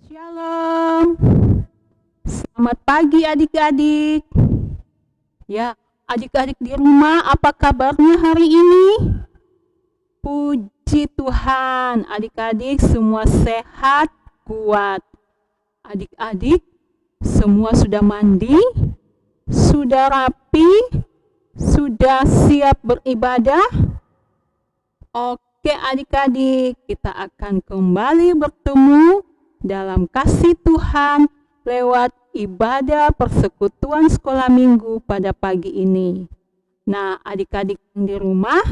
Shalom. Selamat pagi adik-adik. Ya, adik-adik di rumah, apa kabarnya hari ini? Puji Tuhan, adik-adik semua sehat, kuat. Adik-adik semua sudah mandi, sudah rapi, sudah siap beribadah? Oke adik-adik, kita akan kembali bertemu dalam kasih Tuhan lewat ibadah persekutuan sekolah minggu pada pagi ini. Nah, adik-adik yang di rumah,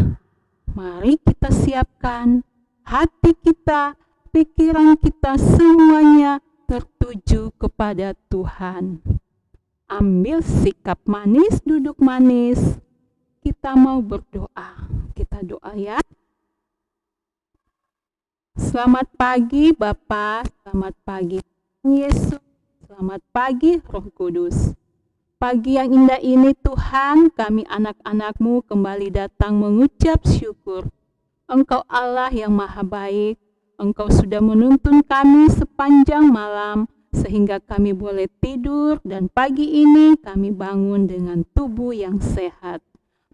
mari kita siapkan hati kita, pikiran kita semuanya tertuju kepada Tuhan. Ambil sikap manis, duduk manis. Kita mau berdoa. Kita doa ya. Selamat pagi Bapak, selamat pagi Yesus, selamat pagi Roh Kudus. Pagi yang indah ini Tuhan, kami anak-anak-Mu kembali datang mengucap syukur. Engkau Allah yang maha baik, Engkau sudah menuntun kami sepanjang malam, sehingga kami boleh tidur dan pagi ini kami bangun dengan tubuh yang sehat.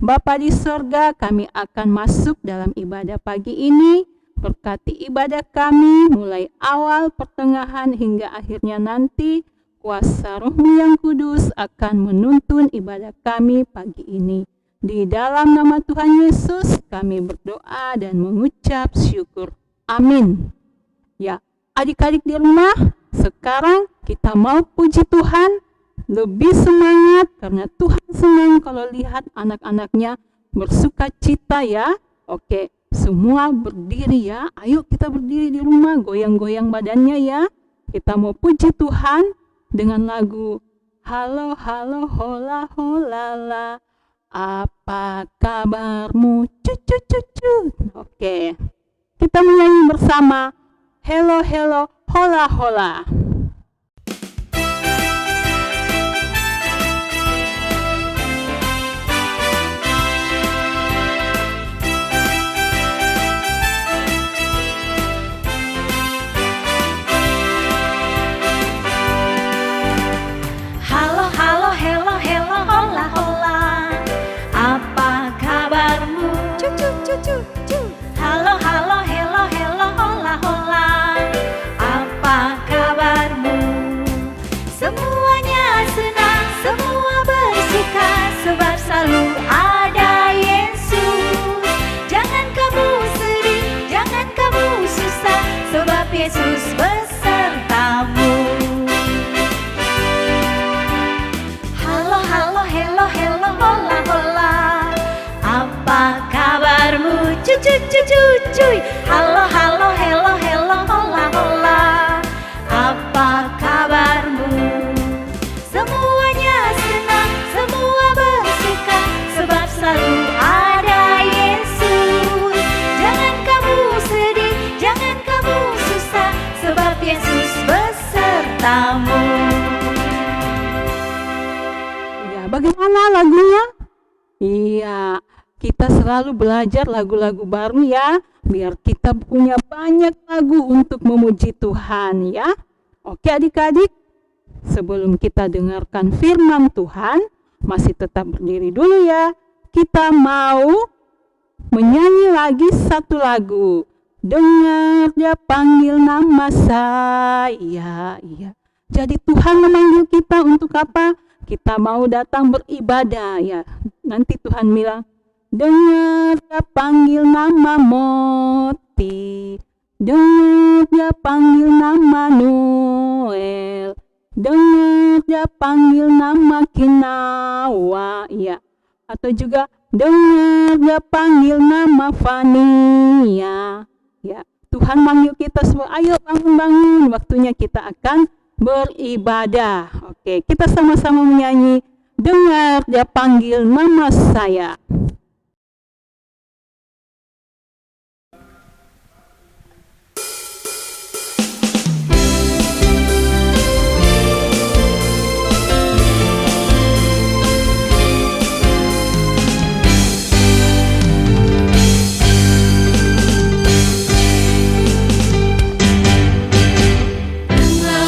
Bapa di sorga, kami akan masuk dalam ibadah pagi ini. Berkati ibadah kami mulai awal, pertengahan hingga akhirnya nanti. Kuasa Roh-Mu yang kudus akan menuntun ibadah kami pagi ini. Di dalam nama Tuhan Yesus kami berdoa dan mengucap syukur. Amin. Ya, adik-adik di rumah, sekarang kita mau puji Tuhan. Lebih semangat karena Tuhan senang kalau lihat anak-anaknya bersuka cita ya. Oke. Semua berdiri ya, ayo kita berdiri di rumah, goyang-goyang badannya ya. Kita mau puji Tuhan dengan lagu Halo halo hola hola la, apa kabarmu cucu cucu. Oke, kita menyanyi bersama Hello hello hola hola. Halo halo hello hello hola hola, apa kabarmu? Semuanya senang, semua bersuka, sebab selalu ada Yesus. Jangan kamu sedih, jangan kamu susah, sebab Yesus besertamu. Halo halo hello hello hola hola, apa kabarmu cucu cucu cuy. Halo halo hello hello hola hola, apa kabarmu? Semuanya senang, semua bersuka, sebab selalu ada Yesus. Jangan kamu sedih, jangan kamu susah, sebab Yesus besertamu. Ya, bagaimana lagunya? Iya, kita selalu belajar lagu-lagu baru ya, biar kita punya banyak lagu untuk memuji Tuhan ya. Oke adik-adik, sebelum kita dengarkan firman Tuhan, masih tetap berdiri dulu ya. Kita mau menyanyi lagi satu lagu. Dengar dia panggil nama saya. Iya. Jadi Tuhan memanggil kita untuk apa? Kita mau datang beribadah ya. Nanti Tuhan bilang, dengar dia panggil nama Moti, dengar dia panggil nama Noel, dengar dia panggil nama Kinawa, ya. Atau juga dengar dia panggil nama Fania, ya. Tuhan manggil kita semua, ayo bangun-bangun, waktunya kita akan beribadah. Oke, kita sama-sama menyanyi, dengar dia panggil nama saya. Dengar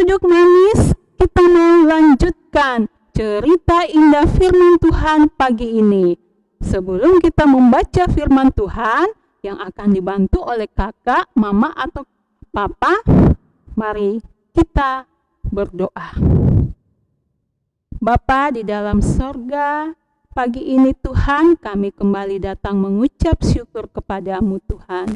duduk manis, kita mau lanjutkan cerita indah firman Tuhan pagi ini. Sebelum kita membaca firman Tuhan yang akan dibantu oleh kakak, mama, atau papa, mari kita berdoa. Bapa di dalam sorga, pagi ini Tuhan kami kembali datang mengucap syukur kepadamu Tuhan.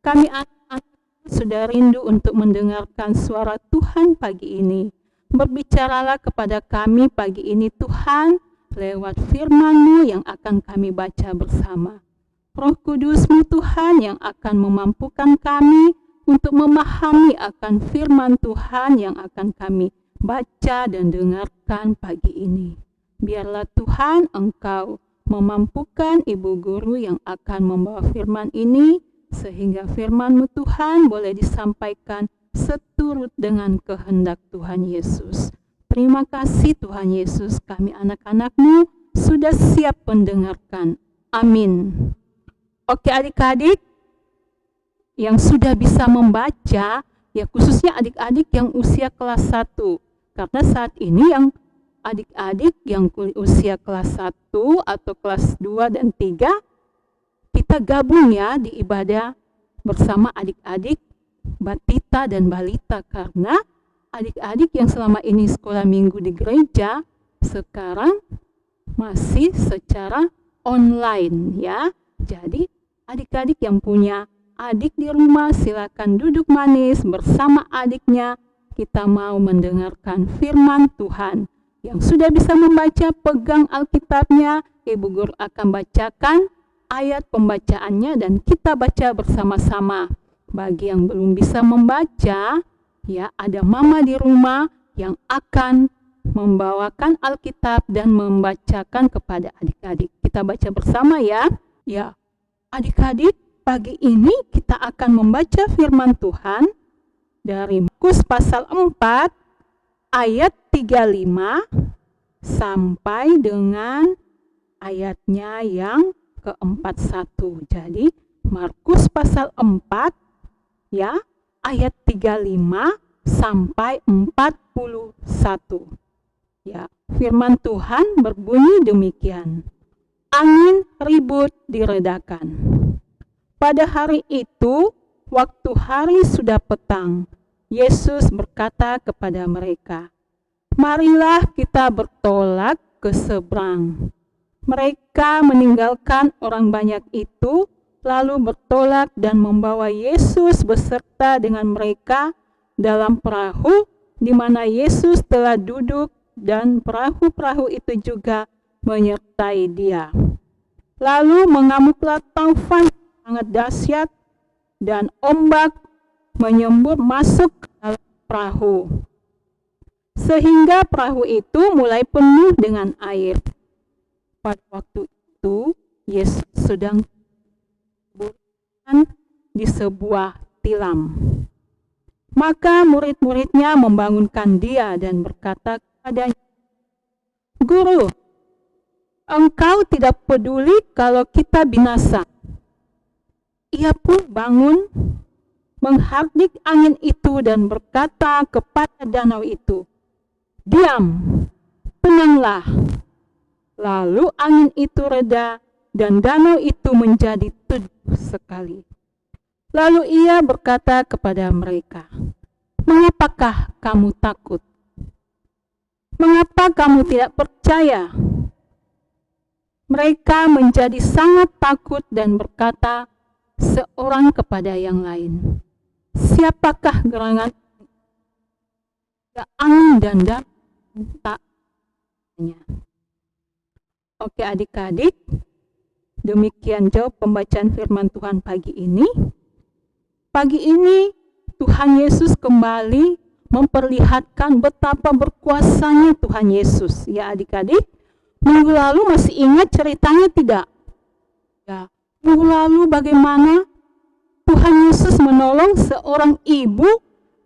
Kami anak-anak sudah rindu untuk mendengarkan suara Tuhan pagi ini. Berbicaralah kepada kami pagi ini Tuhan lewat firman-Mu yang akan kami baca bersama. Roh Kudus-Mu Tuhan yang akan memampukan kami untuk memahami akan firman Tuhan yang akan kami baca dan dengarkan pagi ini. Biarlah Tuhan Engkau memampukan ibu guru yang akan membawa firman ini, sehingga firman-Mu Tuhan boleh disampaikan seturut dengan kehendak Tuhan Yesus. Terima kasih Tuhan Yesus, kami anak-anak-Mu sudah siap mendengarkan. Amin. Oke adik-adik yang sudah bisa membaca, ya khususnya adik-adik yang usia kelas 1. Karena saat ini yang adik-adik yang usia kelas 1 atau kelas 2 dan 3, kita gabung ya di ibadah bersama adik-adik batita dan balita, karena adik-adik yang selama ini sekolah minggu di gereja sekarang masih secara online ya. Jadi adik-adik yang punya adik di rumah silakan duduk manis bersama adiknya. Kita mau mendengarkan firman Tuhan. Yang sudah bisa membaca, pegang Alkitabnya. Ibu guru akan bacakan ayat pembacaannya dan kita baca bersama-sama. Bagi yang belum bisa membaca, ya ada mama di rumah yang akan membawakan Alkitab dan membacakan kepada adik-adik. Kita baca bersama ya. Ya, adik-adik, pagi ini kita akan membaca firman Tuhan dari Markus pasal 4 ayat 35 sampai dengan ayatnya yang ke-41. Jadi Markus pasal 4 ya, ayat 35 sampai 41. Ya, firman Tuhan berbunyi demikian. Angin ribut diredakan. Pada hari itu, waktu hari sudah petang, Yesus berkata kepada mereka, "Marilah kita bertolak ke seberang." Mereka meninggalkan orang banyak itu, lalu bertolak dan membawa Yesus beserta dengan mereka dalam perahu di mana Yesus telah duduk, dan perahu-perahu itu juga menyertai dia. Lalu mengamuklah taufan sangat dahsyat dan ombak menyembur masuk ke dalam perahu, sehingga perahu itu mulai penuh dengan air. Pada waktu itu Yesus sedang di sebuah tilam. Maka murid-muridnya membangunkan dia dan berkata kepadanya, "Guru, engkau tidak peduli kalau kita binasa." Ia pun bangun, menghardik angin itu dan berkata kepada danau itu, "Diam, tenanglah." Lalu angin itu reda dan danau itu menjadi teduh sekali. Lalu ia berkata kepada mereka, "Mengapakah kamu takut? Mengapa kamu tidak percaya?" Mereka menjadi sangat takut dan berkata seorang kepada yang lain, "Siapakah gerangan angin dan danau tak?" Oke adik-adik, demikian jawab pembacaan firman Tuhan pagi ini. Pagi ini Tuhan Yesus kembali memperlihatkan betapa berkuasanya Tuhan Yesus. Ya adik-adik, minggu lalu masih ingat ceritanya tidak? Ya, minggu lalu bagaimana Tuhan Yesus menolong seorang ibu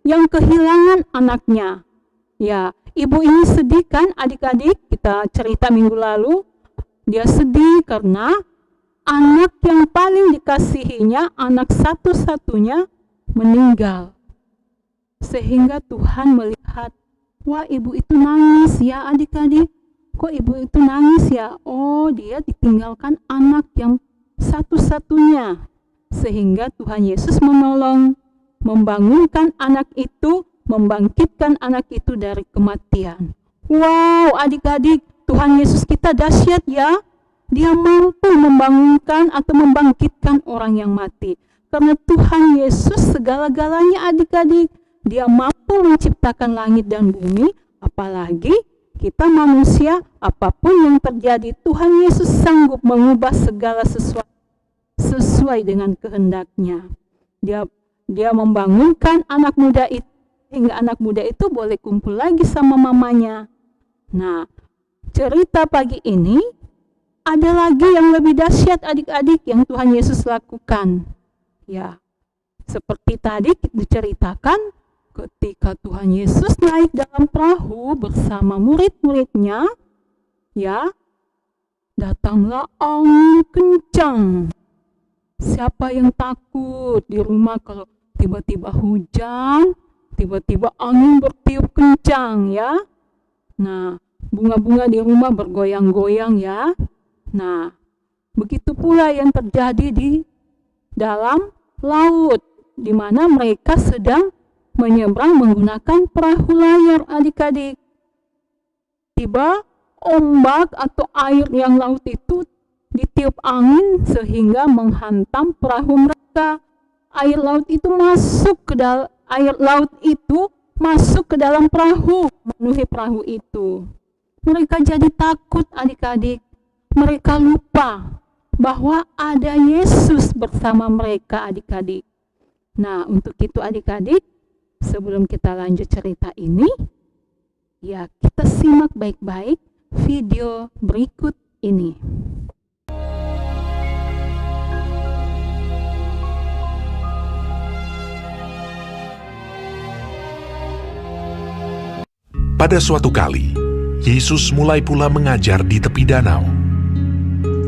yang kehilangan anaknya. Ya, ibu ini sedih kan adik-adik? Kita cerita minggu lalu. Dia sedih karena anak yang paling dikasihinya, anak satu-satunya meninggal. Sehingga Tuhan melihat, wah ibu itu nangis ya adik-adik. Kok ibu itu nangis ya? Oh, dia ditinggalkan anak yang satu-satunya. Sehingga Tuhan Yesus menolong, membangunkan anak itu, membangkitkan anak itu dari kematian. Wow, adik-adik, Tuhan Yesus kita dahsyat ya. Dia mampu membangunkan atau membangkitkan orang yang mati. Karena Tuhan Yesus segala-galanya adik-adik. Dia mampu menciptakan langit dan bumi, apalagi kita manusia, apapun yang terjadi, Tuhan Yesus sanggup mengubah segala sesuatu sesuai dengan kehendaknya. Dia membangunkan anak muda itu, hingga anak muda itu boleh kumpul lagi sama mamanya. Nah, cerita pagi ini ada lagi yang lebih dahsyat adik-adik yang Tuhan Yesus lakukan. Ya, seperti tadi diceritakan, ketika Tuhan Yesus naik dalam perahu bersama murid-muridnya, ya, datanglah angin kencang. Siapa yang takut di rumah kalau tiba-tiba hujan, tiba-tiba angin bertiup kencang ya? Nah, bunga-bunga di rumah bergoyang-goyang ya. Nah, begitu pula yang terjadi di dalam laut, di mana mereka sedang menyeberang menggunakan perahu layar adik-adik. Tiba ombak atau air yang laut itu ditiup angin sehingga menghantam perahu mereka. Air laut itu masuk ke dalam perahu, memenuhi perahu itu. Mereka jadi takut adik-adik. Mereka lupa bahwa ada Yesus bersama mereka adik-adik. Nah, untuk itu adik-adik, sebelum kita lanjut cerita ini, ya kita simak baik-baik video berikut ini. Pada suatu kali, Yesus mulai pula mengajar di tepi danau.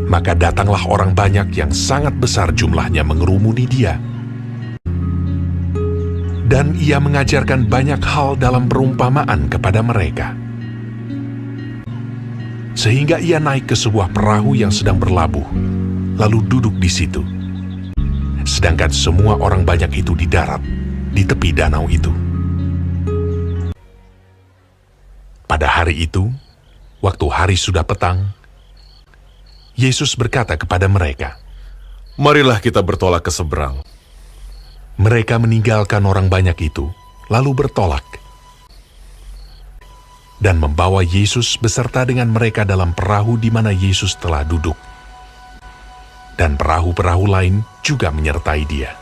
Maka datanglah orang banyak yang sangat besar jumlahnya mengerumuni dia. Dan ia mengajarkan banyak hal dalam perumpamaan kepada mereka. Sehingga ia naik ke sebuah perahu yang sedang berlabuh, lalu duduk di situ. Sedangkan semua orang banyak itu di darat, di tepi danau itu. Pada hari itu, waktu hari sudah petang, Yesus berkata kepada mereka, "Marilah kita bertolak ke seberang." Mereka meninggalkan orang banyak itu, lalu bertolak. Dan membawa Yesus beserta dengan mereka dalam perahu di mana Yesus telah duduk. Dan perahu-perahu lain juga menyertai dia.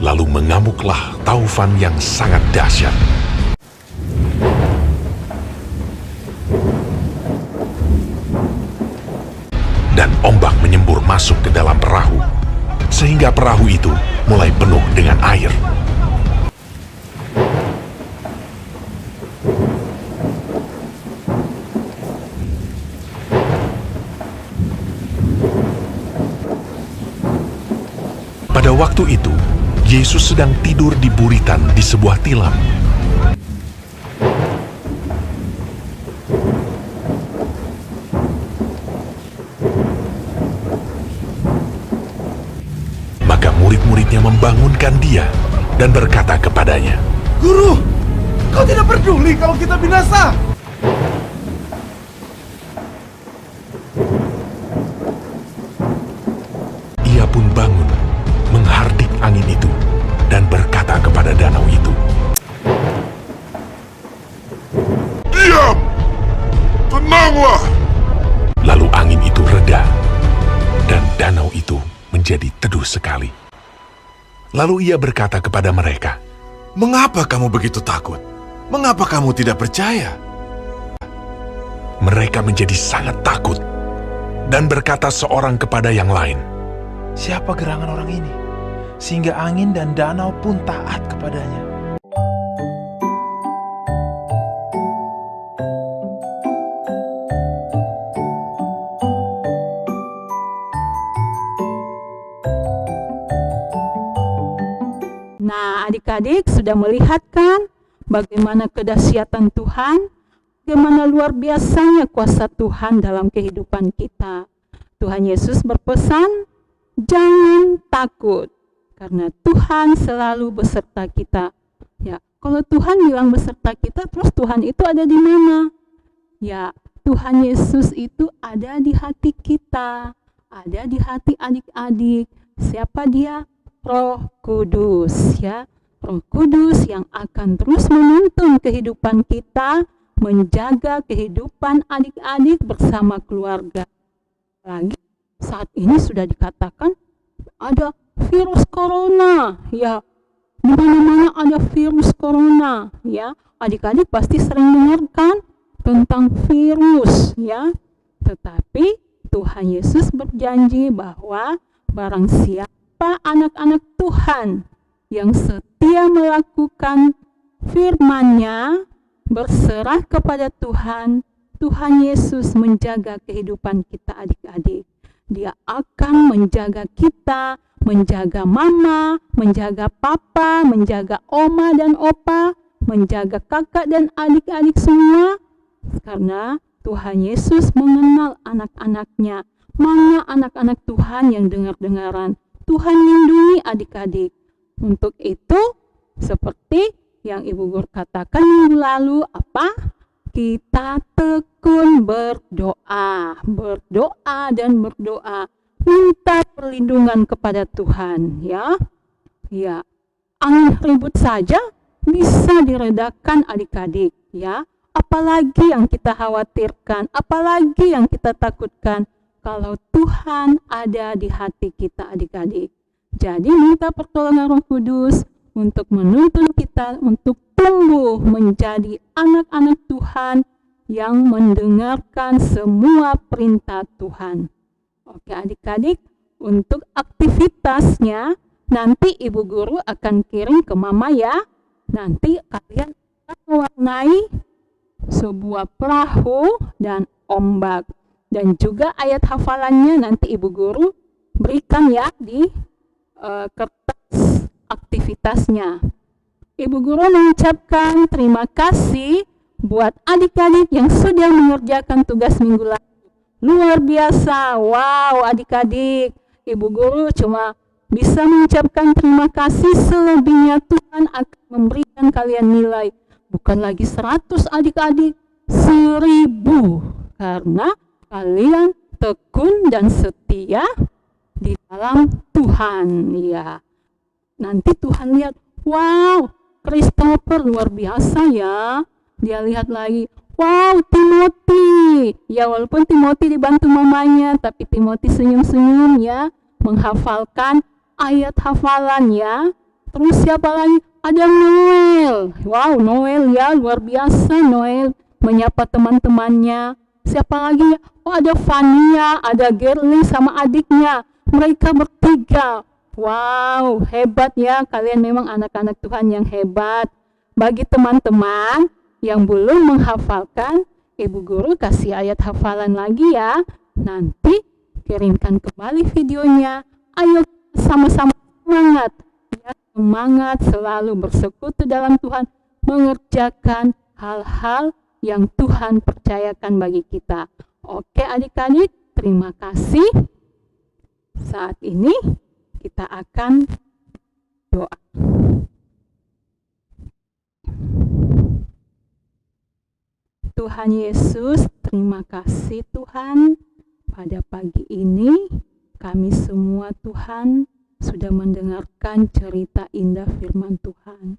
Lalu mengamuklah taufan yang sangat dahsyat. Dan ombak menyembur masuk ke dalam perahu, sehingga perahu itu mulai penuh dengan air. Pada waktu itu, Yesus sedang tidur di buritan di sebuah tilam. Maka murid-muridnya membangunkan dia dan berkata kepadanya, "Guru, kau tidak peduli kalau kita binasa?" Ia pun bangun, menghardik angin itu, dan berkata kepada danau itu, "Diam! Tenanglah!" Lalu angin itu reda, dan danau itu menjadi teduh sekali. Lalu ia berkata kepada mereka, "Mengapa kamu begitu takut? Mengapa kamu tidak percaya?" Mereka menjadi sangat takut, Dan berkata seorang kepada yang lain, Siapa gerangan orang ini, sehingga angin dan danau pun taat kepadanya? Nah, adik-adik sudah melihat kan bagaimana kedahsyatan Tuhan, bagaimana luar biasanya kuasa Tuhan dalam kehidupan kita. Tuhan Yesus berpesan, jangan takut, karena Tuhan selalu beserta kita. Ya, kalau Tuhan bilang beserta kita, terus Tuhan itu ada di mana? Ya, Tuhan Yesus itu ada di hati kita, ada di hati adik-adik. Siapa dia? Roh Kudus, ya. Roh Kudus yang akan terus menuntun kehidupan kita, menjaga kehidupan adik-adik bersama keluarga. Lagi saat ini sudah dikatakan ada virus corona, ya. Di mana-mana ada virus corona, ya. Adik-adik pasti sering dengarkan tentang virus, ya. Tetapi Tuhan Yesus berjanji bahwa barang siapa anak-anak Tuhan yang setia melakukan firman-Nya, berserah kepada Tuhan, Tuhan Yesus menjaga kehidupan kita adik-adik. Dia akan menjaga kita, menjaga mama, menjaga papa, menjaga oma dan opa, menjaga kakak dan adik-adik semua. Karena Tuhan Yesus mengenal anak-anaknya. Mana anak-anak Tuhan yang dengar-dengaran? Tuhan lindungi adik-adik. Untuk itu, seperti yang Ibu Guru katakan minggu lalu, apa? Kita tekun berdoa, berdoa dan berdoa, minta perlindungan kepada Tuhan, ya. Ya, angin ribut saja bisa diredakan adik-adik, ya. Apalagi yang kita khawatirkan, apalagi yang kita takutkan, kalau Tuhan ada di hati kita adik-adik. Jadi minta pertolongan Roh Kudus untuk menuntun kita untuk tumbuh menjadi anak-anak Tuhan yang mendengarkan semua perintah Tuhan. Oke adik-adik, untuk aktivitasnya nanti Ibu Guru akan kirim ke Mama ya. Nanti kalian akan mewarnai sebuah perahu dan ombak. Dan juga ayat hafalannya nanti Ibu Guru berikan ya di kertas aktivitasnya. Ibu Guru mengucapkan terima kasih buat adik-adik yang sudah mengerjakan tugas minggu lalu. Luar biasa, wow adik-adik. Ibu Guru cuma bisa mengucapkan terima kasih, selebihnya Tuhan akan memberikan kalian nilai. Bukan lagi 100 adik-adik, 1000. Karena kalian tekun dan setia di dalam Tuhan, ya. Nanti Tuhan lihat, wow, Christopher luar biasa ya. Dia lihat lagi, wow, Timothy. Ya walaupun Timothy dibantu mamanya, tapi Timothy senyum-senyum ya, menghafalkan ayat hafalan ya. Terus siapa lagi? Ada Noel. Wow, Noel ya, luar biasa Noel menyapa teman-temannya. Siapa lagi ya? Oh, ada Fania, ada Gerly sama adiknya. Mereka bertiga. Wow, hebat ya. Kalian memang anak-anak Tuhan yang hebat. Bagi teman-teman yang belum menghafalkan, Ibu Guru kasih ayat hafalan lagi ya. Nanti kirimkan kembali videonya. Ayo sama-sama semangat. Ya, semangat selalu bersekutu dalam Tuhan, mengerjakan hal-hal yang Tuhan percayakan bagi kita. Oke adik-adik, terima kasih. Saat ini kita akan doa. Tuhan Yesus, terima kasih Tuhan. Pada pagi ini kami semua Tuhan sudah mendengarkan cerita indah firman Tuhan.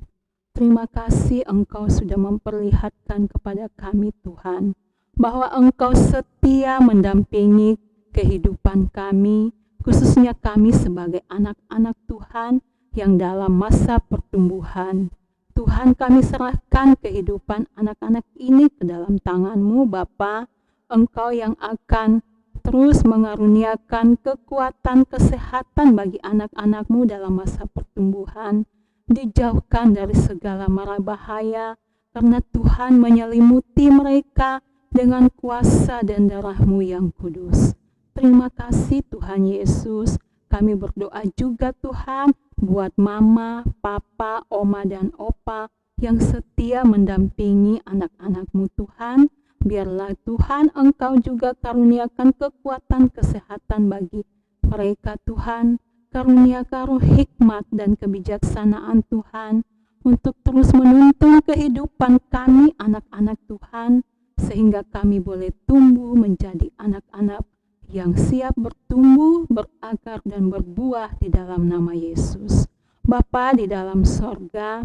Terima kasih Engkau sudah memperlihatkan kepada kami Tuhan, bahwa Engkau setia mendampingi kehidupan kami, khususnya kami sebagai anak-anak Tuhan yang dalam masa pertumbuhan. Tuhan, kami serahkan kehidupan anak-anak ini ke dalam tangan-Mu Bapa. Engkau yang akan terus mengaruniakan kekuatan kesehatan bagi anak-anak-Mu dalam masa pertumbuhan, dijauhkan dari segala mara bahaya, karena Tuhan menyelimuti mereka dengan kuasa dan darah-Mu yang kudus. Terima kasih Tuhan Yesus. Kami berdoa juga Tuhan buat mama, papa, oma, dan opa yang setia mendampingi anak-anak-Mu Tuhan. Biarlah Tuhan Engkau juga karuniakan kekuatan kesehatan bagi mereka Tuhan. Karuniakan hikmat dan kebijaksanaan Tuhan untuk terus menuntun kehidupan kami anak-anak Tuhan, sehingga kami boleh tumbuh menjadi anak-anak yang siap bertumbuh, berakar, dan berbuah di dalam nama Yesus. Bapa di dalam sorga,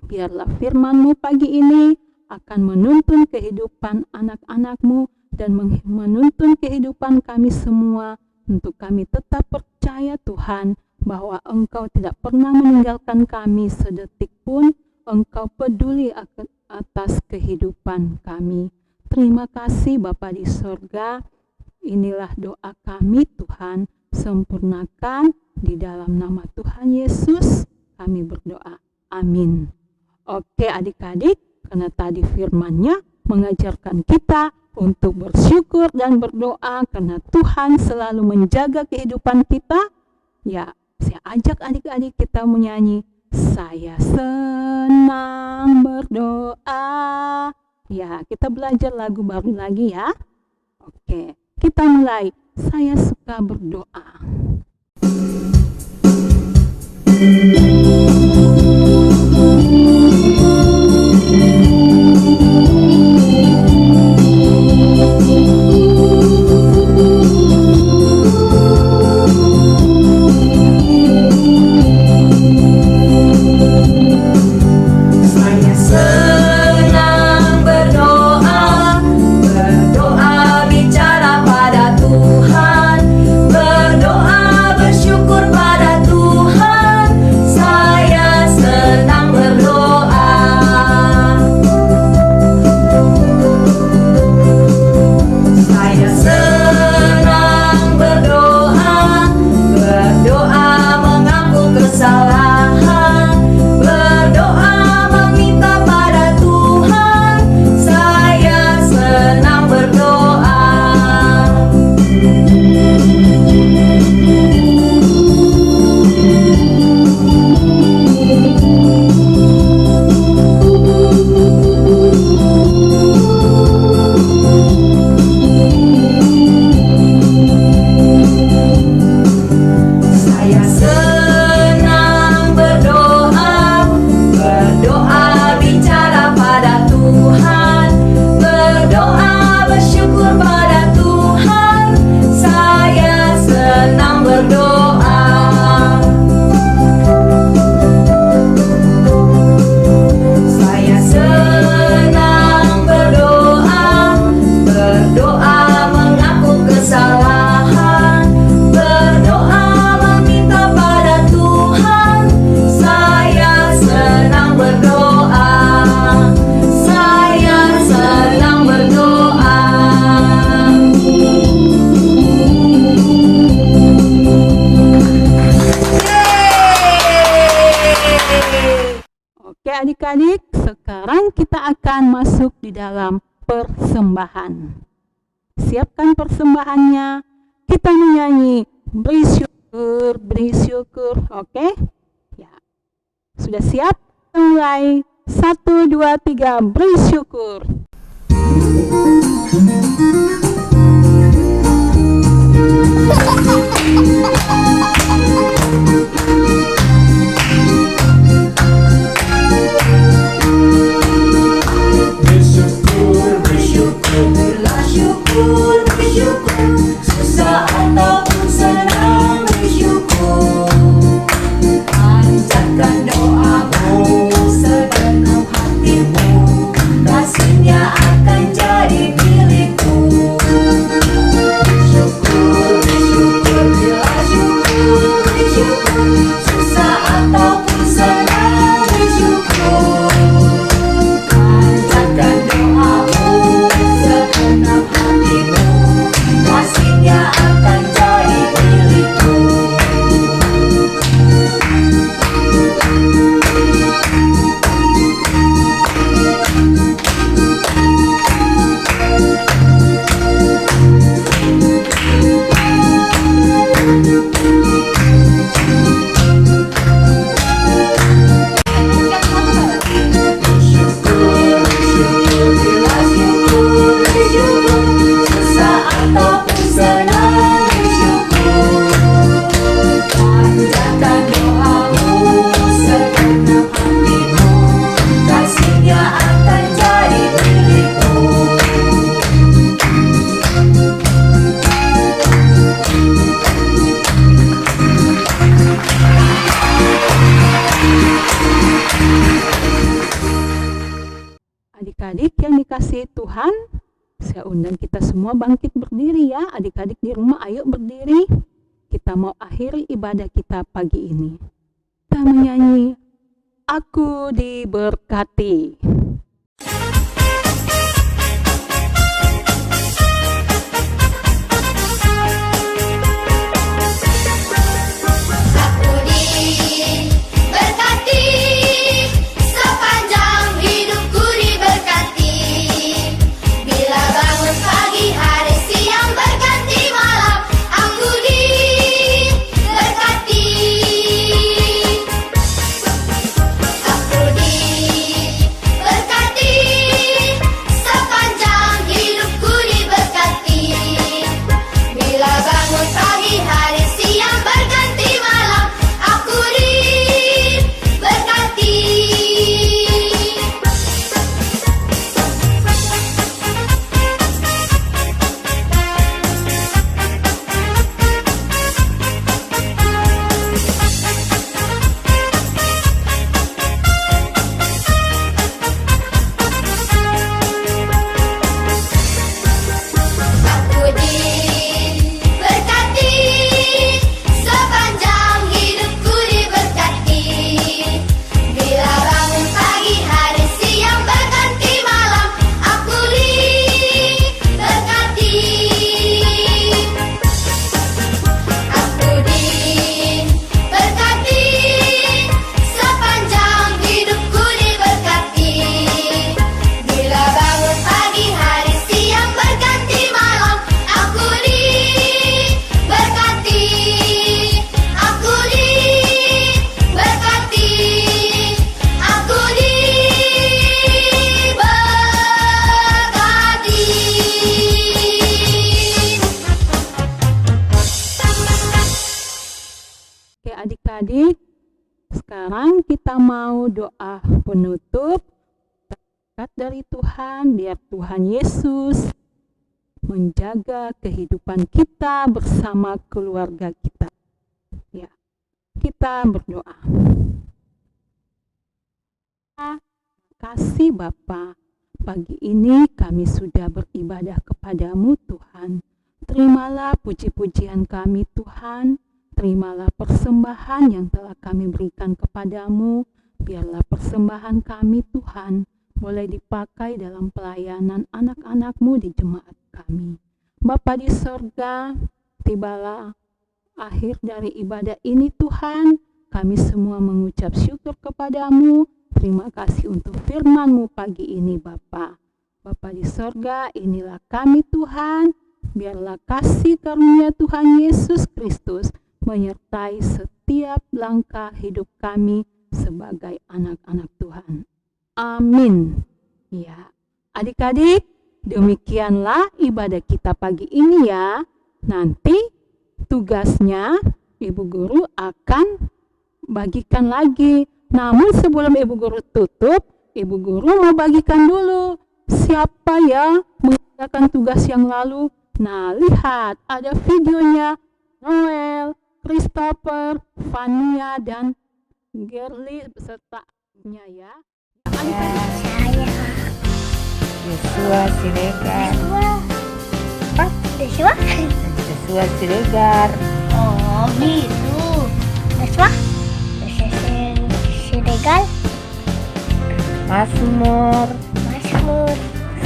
biarlah firman-Mu pagi ini akan menuntun kehidupan anak-anak-Mu dan menuntun kehidupan kami semua, untuk kami tetap percaya Tuhan bahwa Engkau tidak pernah meninggalkan kami sedetik pun. Engkau peduli atas kehidupan kami. Terima kasih Bapa di sorga. Inilah doa kami Tuhan, sempurnakan di dalam nama Tuhan Yesus kami berdoa. Amin. Oke adik-adik, karena tadi firman-Nya mengajarkan kita untuk bersyukur dan berdoa karena Tuhan selalu menjaga kehidupan kita. Ya, saya ajak adik-adik kita menyanyi, saya senang berdoa. Ya, kita belajar lagu baru lagi ya. Oke, kita mulai. Saya suka berdoa. Adik-adik, sekarang kita akan masuk di dalam persembahan. Siapkan persembahannya. Kita menyanyi beri syukur, oke? Ya. Sudah siap? Mulai. 1, 2, 3, beri syukur. Susah ataupun senang bersyukur, panjatkan doamu sepenuh hatimu, kasihnya akan jadi milikmu. kasih Tuhan, saya undang kita semua bangkit berdiri ya. Adik-adik di rumah ayo berdiri. Kita mau akhiri ibadah kita pagi ini. Kita menyanyi, Aku diberkati. Aku diberkati, sepanjang hidupku diberkati. Bila bangun pagi, hari, siang, berganti malam, aku diberkati. Aku diberkati, sepanjang hidupku diberkati. Bila bangun pagi, hari, siang, berganti malam, aku diberkati. Aku diberkati, sepanjang hidupku diberkati. Bila bangun pagi, hari, siang, berganti malam, aku diberkati. Aku diberkati, sepanjang hidupku diberkati. Bila bangun pagi, hari, siang, berganti malam, aku diberkati. Aku diberkati. Aku diberkati. Oke adik-adik, sekarang kita mau doa penutup. Berkat dari Tuhan, biar Tuhan Yesus menjaga kehidupan kita bersama keluarga kita. Ya, kita berdoa. Terima kasih Bapa, pagi ini kami sudah beribadah kepadamu Tuhan. Terimalah puji-pujian kami Tuhan. Terimalah persembahan yang telah kami berikan kepadamu. Biarlah persembahan kami Tuhan boleh dipakai dalam pelayanan anak-anak-Mu di jemaat kami. Bapa di sorga, tibalah akhir dari ibadah ini Tuhan. Kami semua mengucap syukur kepadamu. Terima kasih untuk firman-Mu pagi ini Bapa. Bapa di sorga, inilah kami Tuhan. Biarlah kasih karunia Tuhan Yesus Kristus menyertai setiap langkah hidup kami sebagai anak-anak Tuhan. Amin. Ya, adik-adik, demikianlah ibadah kita pagi ini ya. Nanti tugasnya Ibu Guru akan bagikan lagi. Namun sebelum Ibu Guru tutup, Ibu Guru mau bagikan dulu siapa ya mengerjakan tugas yang lalu. Nah, lihat ada videonya Noel, Christopher, Fania, dan Gerli besertanya ya. Saya Joshua Siregar. Joshua Siregar. Oh gitu. Joshua Siregar. Mazmur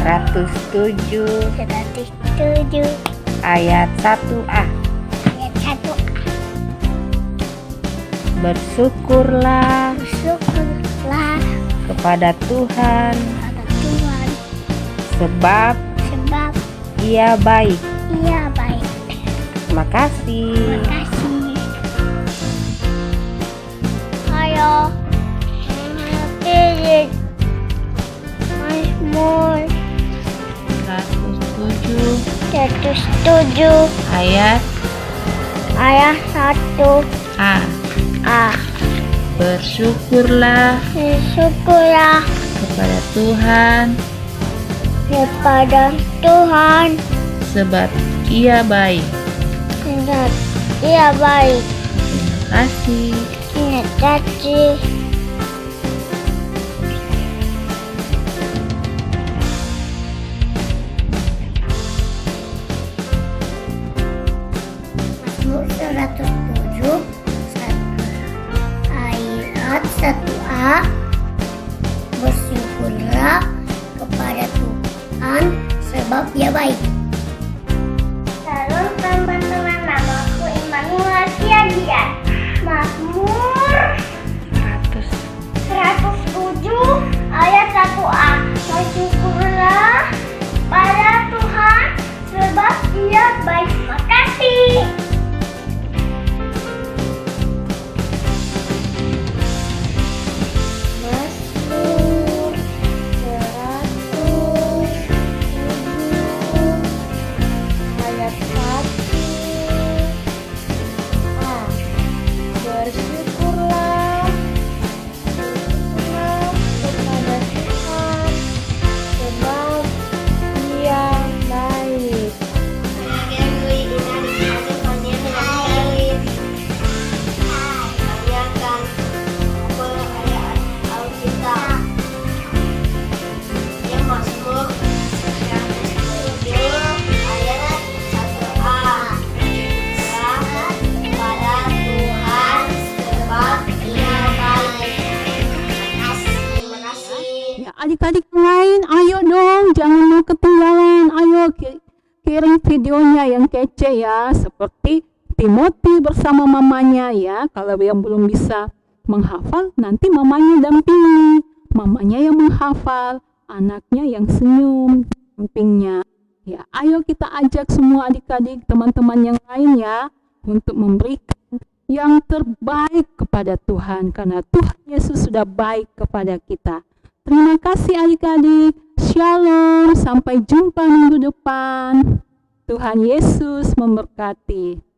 107 107 ayat 1a. ayat 1. Bersyukurlah Bersyukurlah kepada Tuhan pada Tuhan, sebab sebab Ia baik. Ia baik. Terima kasih. Terima kasih. Ayo pilih Mazmur 107 ayat ayat 1a. Bersyukurlah Bersyukurlah kepada Tuhan kepada Tuhan, sebab Ia baik. sebab Ia baik. Terima kasih. Terima kasih. Ayat 1a, bersyukurlah kepada Tuhan sebab Dia baik. Salam teman-teman, namaku Immanuel Siagian. Mazmur 107 ayat 1a, bersyukurlah pada Tuhan sebab Dia baik. Makasih. Mazmur 107 ayat 1a, bersyukurlah kepada Tuhan sebab Dia baik. Tanyakan perayaan Alkitab. Yang Mazmur 107 ayat 1a. Pada Tuhan sebab Dia baik. Terima kasih. Ya, adik-adik lain, ayo dong, jangan mau ketinggalan. Ayo kirim videonya yang kece ya, seperti Timothy bersama mamanya ya. Kalau yang belum bisa menghafal, nanti mamanya dampingi. Mamanya yang menghafal, anaknya yang senyum dampingnya. Ya, ayo kita ajak semua adik-adik, teman-teman yang lain ya, untuk memberikan yang terbaik kepada Tuhan, karena Tuhan Yesus sudah baik kepada kita. Terima kasih adik-adik. Shalom, sampai jumpa minggu depan. Tuhan Yesus memberkati.